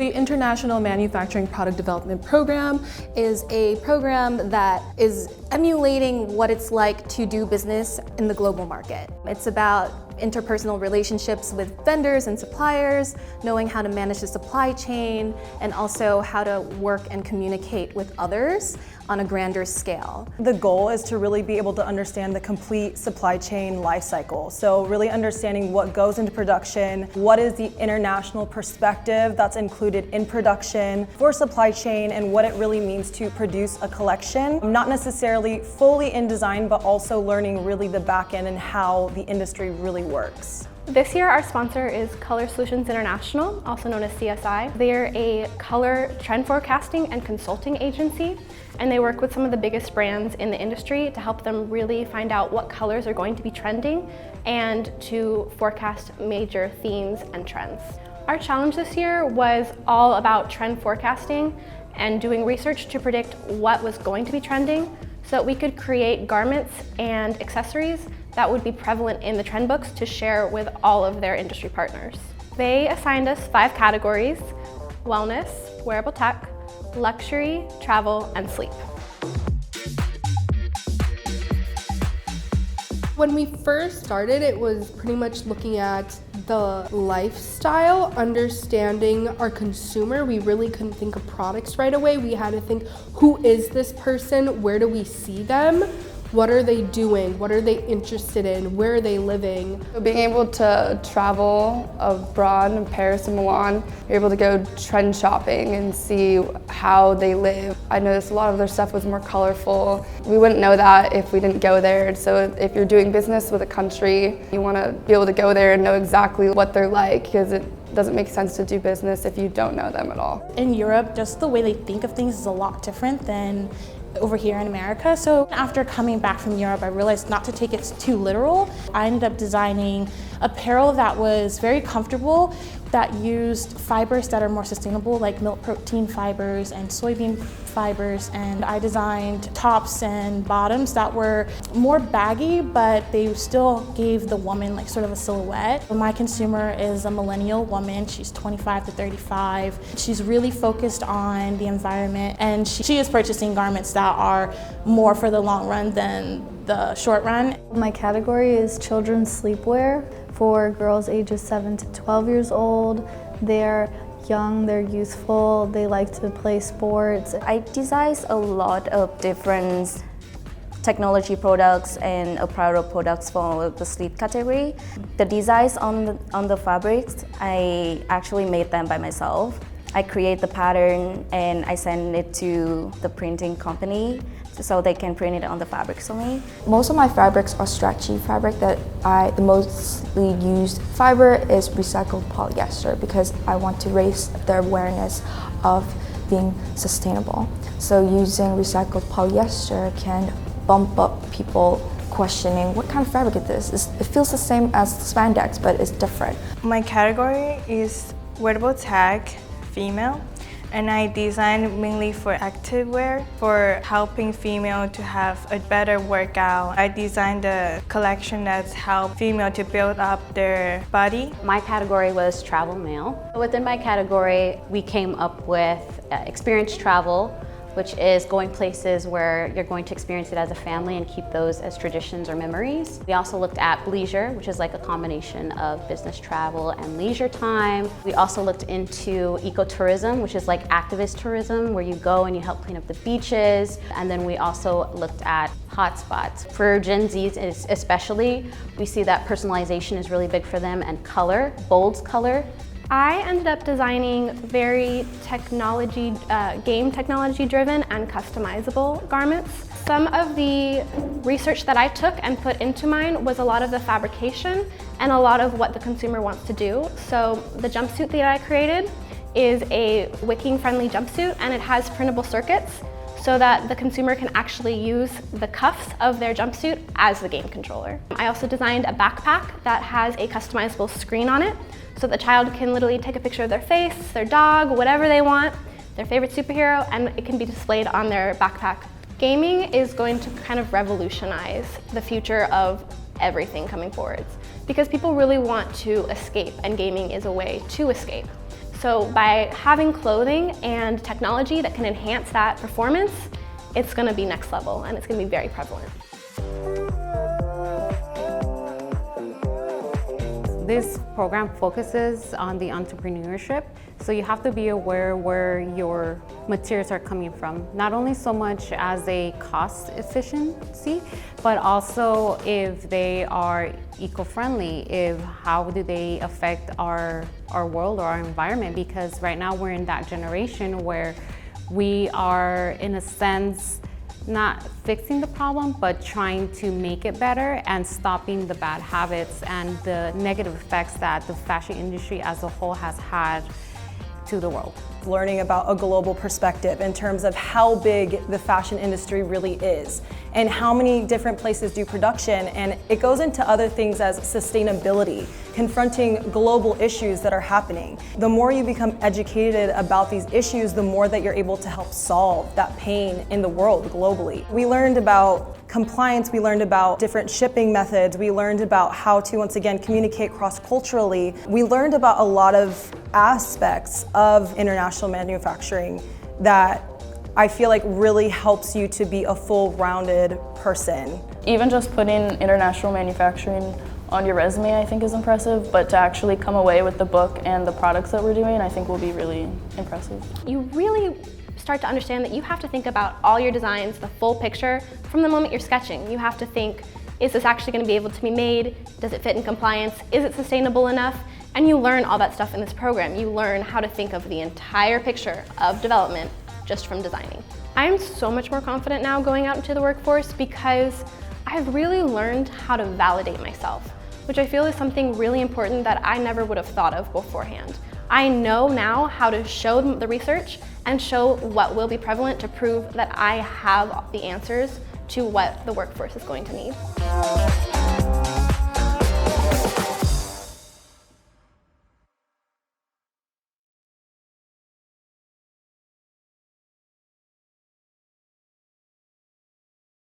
The International Manufacturing Product Development Program is a program that is emulating what it's like to do business in the global market. It's about interpersonal relationships with vendors and suppliers, knowing how to manage the supply chain, and also how to work and communicate with others on a grander scale. The goal is to really be able to understand the complete supply chain life cycle. So really understanding what goes into production, what is the international perspective that's included in production for supply chain, and what it really means to produce a collection. Not necessarily fully in design, but also learning really the back end and how the industry really works. This year our sponsor is Color Solutions International, also known as CSI. They're a color trend forecasting and consulting agency, and they work with some of the biggest brands in the industry to help them really find out what colors are going to be trending and to forecast major themes and trends. Our challenge this year was all about trend forecasting and doing research to predict what was going to be trending so that we could create garments and accessories that would be prevalent in the trend books to share with all of their industry partners. They assigned us 5 categories: wellness, wearable tech, luxury, travel, and sleep. When we first started, it was pretty much looking at the lifestyle, understanding our consumer. We really couldn't think of products right away. We had to think, who is this person? Where do we see them? What are they doing? What are they interested in? Where are they living? So being able to travel abroad in Paris and Milan, you're able to go trend shopping and see how they live. I noticed a lot of their stuff was more colorful. We wouldn't know that if we didn't go there. So if you're doing business with a country, you want to be able to go there and know exactly what they're like, because it doesn't make sense to do business if you don't know them at all. In Europe, just the way they think of things is a lot different than over here in America. So after coming back from Europe, I realized not to take it too literal. I ended up designing apparel that was very comfortable, that used fibers that are more sustainable, like milk protein fibers and soybean fibers. And I designed tops and bottoms that were more baggy, but they still gave the woman like sort of a silhouette. My consumer is a millennial woman. She's 25 to 35. She's really focused on the environment, and she is purchasing garments that are more for the long run than the short run. My category is children's sleepwear for girls ages 7 to 12 years old. They're young, they're youthful, they like to play sports. I designed a lot of different technology products and apparel products for the sleep category. The designs on the fabrics, I actually made them by myself. I create the pattern and I send it to the printing company so they can print it on the fabrics for me. Most of my fabrics are stretchy fabric. The mostly used fiber is recycled polyester because I want to raise the awareness of being sustainable. So using recycled polyester can bump up people questioning what kind of fabric it is. It feels the same as spandex, but it's different. My category is wearable tech, female, and I designed mainly for activewear, for helping female to have a better workout. I designed a collection that's helped female to build up their body. My category was travel male. Within my category, we came up with experience travel, which is going places where you're going to experience it as a family and keep those as traditions or memories. We also looked at leisure, which is like a combination of business travel and leisure time. We also looked into ecotourism, which is like activist tourism, where you go and you help clean up the beaches. And then we also looked at hotspots. For Gen Zs especially, we see that personalization is really big for them, and color, bold color. I ended up designing very game technology driven and customizable garments. Some of the research that I took and put into mine was a lot of the fabrication and a lot of what the consumer wants to do. So the jumpsuit that I created is a wicking friendly jumpsuit, and it has printable circuits so that the consumer can actually use the cuffs of their jumpsuit as the game controller. I also designed a backpack that has a customizable screen on it, so the child can literally take a picture of their face, their dog, whatever they want, their favorite superhero, and it can be displayed on their backpack. Gaming is going to kind of revolutionize the future of everything coming forwards, because people really want to escape, and gaming is a way to escape. So by having clothing and technology that can enhance that performance, it's going to be next level and it's going to be very prevalent. This program focuses on the entrepreneurship, so you have to be aware where your materials are coming from. Not only so much as a cost efficiency, but also if they are eco-friendly, how do they affect our world or our environment, because right now we're in that generation where we are, in a sense, not fixing the problem, but trying to make it better and stopping the bad habits and the negative effects that the fashion industry as a whole has had to the world. Learning about a global perspective in terms of how big the fashion industry really is and how many different places do production, and it goes into other things as sustainability, confronting global issues that are happening. The more you become educated about these issues, the more that you're able to help solve that pain in the world globally. We learned about compliance, we learned about different shipping methods, we learned about how to, once again, communicate cross-culturally. We learned about a lot of aspects of international manufacturing that I feel like really helps you to be a full-rounded person. Even just putting international manufacturing on your resume, I think, is impressive, but to actually come away with the book and the products that we're doing, I think will be really impressive. You really start to understand that you have to think about all your designs, the full picture, from the moment you're sketching. You have to think, is this actually going to be able to be made? Does it fit in compliance? Is it sustainable enough? And you learn all that stuff in this program. You learn how to think of the entire picture of development just from designing. I'm so much more confident now going out into the workforce because I've really learned how to validate myself, which I feel is something really important that I never would have thought of beforehand. I know now how to show the research and show what will be prevalent to prove that I have the answers to what the workforce is going to need.